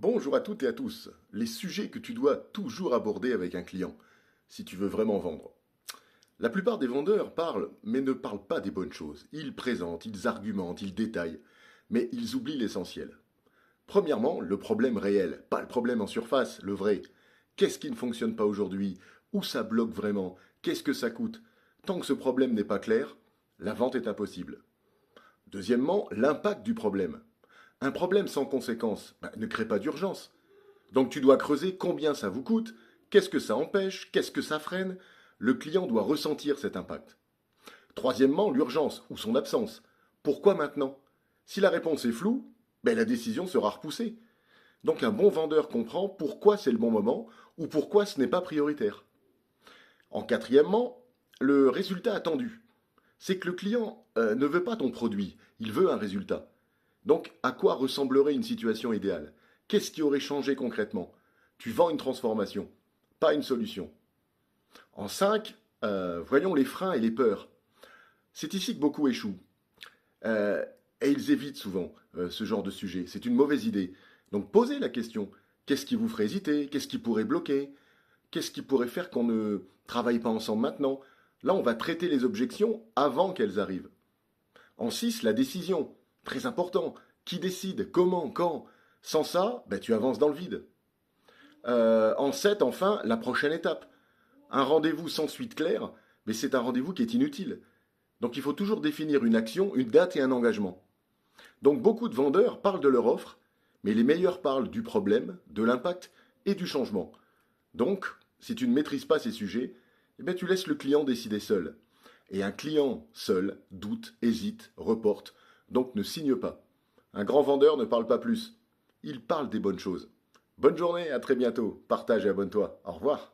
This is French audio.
Bonjour à toutes et à tous. Les sujets que tu dois toujours aborder avec un client, si tu veux vraiment vendre. La plupart des vendeurs parlent, mais ne parlent pas des bonnes choses. Ils présentent, ils argumentent, ils détaillent, mais ils oublient l'essentiel. Premièrement, le problème réel, pas le problème en surface, le vrai. Qu'est-ce qui ne fonctionne pas aujourd'hui? Où ça bloque vraiment? Qu'est-ce que ça coûte? Tant que ce problème n'est pas clair, la vente est impossible. Deuxièmement, l'impact du problème. Un problème sans conséquence ne crée pas d'urgence. Donc tu dois creuser combien ça vous coûte, qu'est-ce que ça empêche, qu'est-ce que ça freine. Le client doit ressentir cet impact. Troisièmement, l'urgence ou son absence. Pourquoi maintenant? Si la réponse est floue, la décision sera repoussée. Donc un bon vendeur comprend pourquoi c'est le bon moment ou pourquoi ce n'est pas prioritaire. En quatrièmement, le résultat attendu. C'est que le client ne veut pas ton produit, il veut un résultat. Donc, à quoi ressemblerait une situation idéale? Qu'est-ce qui aurait changé concrètement? Tu vends une transformation, pas une solution. En 5, voyons les freins et les peurs. C'est ici que beaucoup échouent. Et ils évitent souvent ce genre de sujet. C'est une mauvaise idée. Donc, posez la question. Qu'est-ce qui vous ferait hésiter? Qu'est-ce qui pourrait bloquer? Qu'est-ce qui pourrait faire qu'on ne travaille pas ensemble maintenant? Là, on va traiter les objections avant qu'elles arrivent. En 6, la décision. Très important. Qui décide? Comment? Quand? Sans ça, tu avances dans le vide. En 7, enfin, la prochaine étape. Un rendez-vous sans suite claire, mais c'est un rendez-vous qui est inutile. Donc il faut toujours définir une action, une date et un engagement. Donc beaucoup de vendeurs parlent de leur offre, mais les meilleurs parlent du problème, de l'impact et du changement. Donc, si tu ne maîtrises pas ces sujets, tu laisses le client décider seul. Et un client seul doute, hésite, reporte, donc ne signe pas. Un grand vendeur ne parle pas plus. Il parle des bonnes choses. Bonne journée, à très bientôt. Partage et abonne-toi. Au revoir.